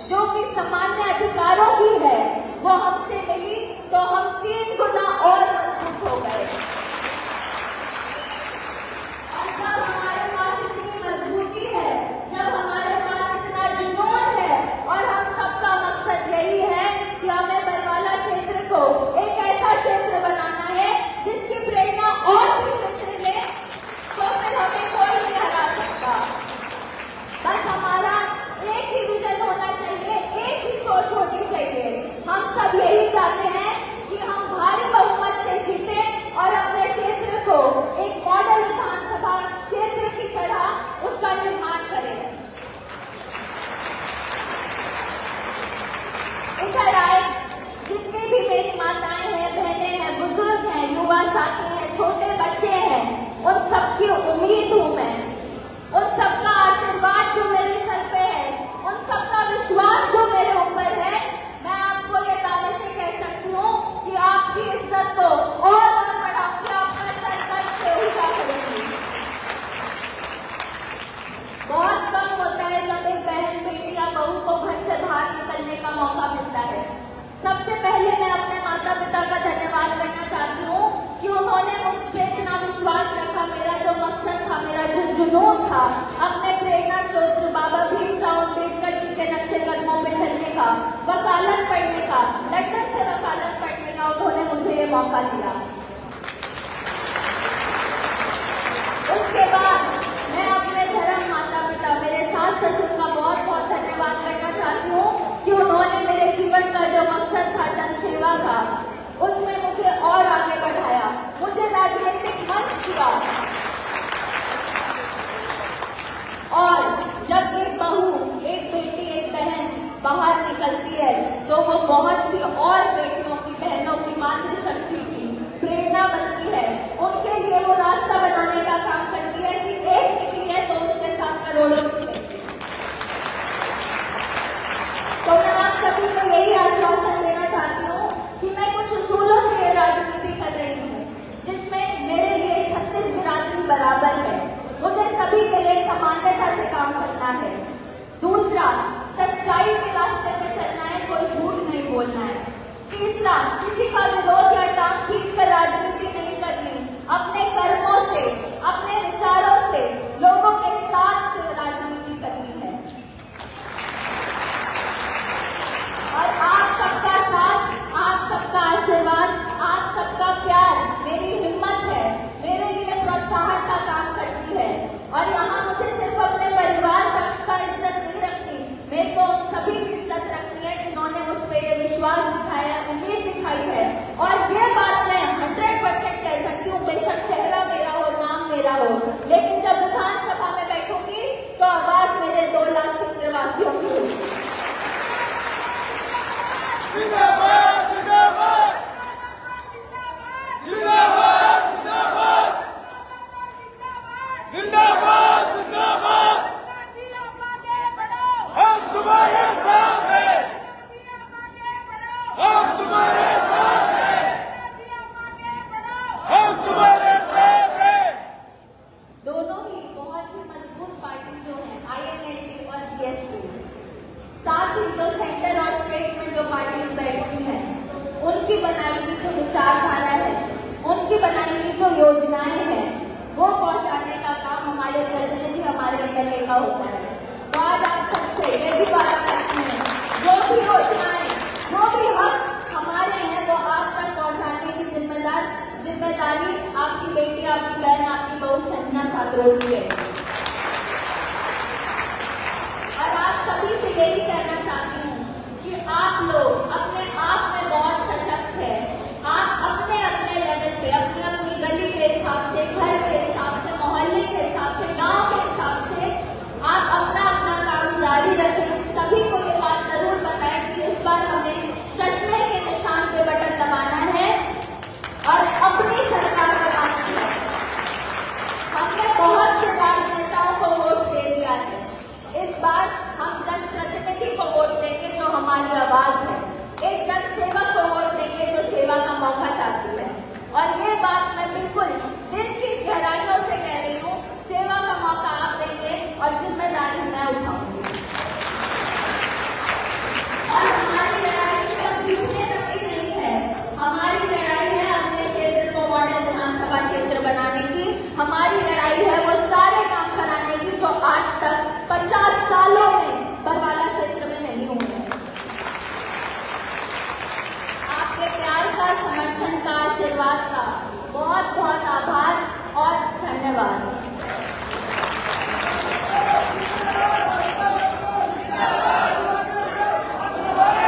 जो कि सामान्य अधिकारों की है, वो हमसे मिली तो हम 3 गुना और मजबूत हो गए। और जब हमारे पास इतनी मजबूती है, जब हमारे पास इतना जुनून है, और हम सबका मकसद यही है कि हमें बरवाला क्षेत्र को एक ऐसा क्षेत्र बनाना है जिसकी प्रेरणा और भी क्षेत्र ले, तो फिर हमें कोई नहीं हरा सकता। बस हमारा एक ही विजन होना चाहिए, एक ही सोच होनी चाहिए। हम सब यही चाहते हैं कि हम भारी बहुमत से जीते और अपने क्षेत्र को एक मॉडल विधानसभा क्षेत्र की तरह उसका निर्माण करें। इधर आए जितनी भी मेरी माताएं हैं, बहनें हैं, बुजुर्ग हैं, युवा साथी हैं, छोटे बच्चे हैं, उन सबकी उम्मीद हूं मैं, उन सबका आशीर्वाद जो मेरे सर पे है, उन सबका विश्वास जो मेरे ऊपर है, मैं आपको ये दावे से कह सकती हूँ कि आपकी इज्जत को और बढ़ाऊंगी, आपका सर गर्व से ऊंचा करूंगी। बहुत कम होता है जब एक बहन, बेटी या बहू को घर से बाहर निकलने का मौका मिलता है। सबसे पहले मैं अपने माता पिता का धन्यवाद करना चाहती हूँ कि उन्होंने मुझ पे इतना विश्वास रखा। मेरा जो मकसद था, मेरा जो जुनून था, अपने प्रेरणा स्रोत बाबा भीमराव अम्बेडकर जी के नक्शे कदमों पे चलने का, वकालत पढ़ने का, लंदन से वकालत पढ़ने का, उन्होंने मुझे ये मौका दिया। उसके बाद मैं अपने धर्म माता पिता, मेरे सास ससुर का बहुत बहुत धन्यवाद करना चाहती हूँ कि उन्होंने मेरे जीवन का जो मकसद था जन सेवा का, उसमें मुझे और आगे बढ़ाया, मुझे राजनीतिक मंच दिया। और जब एक बहू, एक बेटी, एक बहन बाहर निकलती है तो वो बहुत सी और बेटियों की, बहनों की मातृशक्ति की प्रेरणा बनती है। उनके लिए वो रास्ता बनाने का काम करती है कि एक निकली है तो उसके साथ करोड़ों निकले। तो मैं आप सभी को यही आश्वासन देना चाहती हूँ कि मैं कुछ उसूलों से राजनीति कर रही हूँ, जिसमें मेरे लिए 36 बिरादरी बराबर है। मुझे सभी के लिए समानता से काम करना है। दूसरा, सच्चाई के रास्ते पे चलना है, कोई झूठ नहीं बोलना है। तीसरा, किसी का विरोध या टांग खींचकर राजनीति नहीं करनी, अपने कर्मों से, अपने विचारों से, लोगों के साथ से राजनीति करनी है। और आप सबका साथ, आप सबका आशीर्वाद, आप सबका प्यार मेरी हिम्मत है, मेरे लिए प्रोत्साहन का काम करती है। और यहाँ मुझे सिर्फ अपने परिवार पक्ष का इज्जत नहीं रखनी, मेरे को उन सभी की इज्जत रखनी है जिन्होंने मुझ पे ये विश्वास दिखाया, उम्मीद दिखाई है। और ये बात मैं 100% कह सकती हूँ, बेशक चेहरा मेरा हो, नाम मेरा हो, लेकिन जब विधानसभा में बैठूंगी तो आवाज मेरे 2 लाख क्षेत्रवासियों की होगी। जिंदाबाद जिंदाबाद जिंदाबाद जिंदाबाद जिंदाबाद जिंदाबाद, हम तुम्हारे साथ हैं, हम तुम्हारे साथ हैं, हम तुम्हारे साथ हैं। दोनों ही बहुत ही मजबूत पार्टी जो है, INLD और BSP, साथ ही जो सेंटर और स्टेट में जो पार्टीज बैठती हैं, उनकी बनाई हुई जो विचारधारा है, उनकी बनाई हुई जो योजनाएं हैं, वो पहुंचाने का काम हमारे प्रतिनिधि, हमारे MLA का होता है। तो आज आप सबसे ये भी बात करती हैं, जो भी योजनाएं, जो भी हक हमारे हैं, वो आप तक पहुंचाने की जिम्मेदारी आपकी बेटी, आपकी बहन, आपकी बहू संजना सागरोल की है। और आप सभी से यही कहना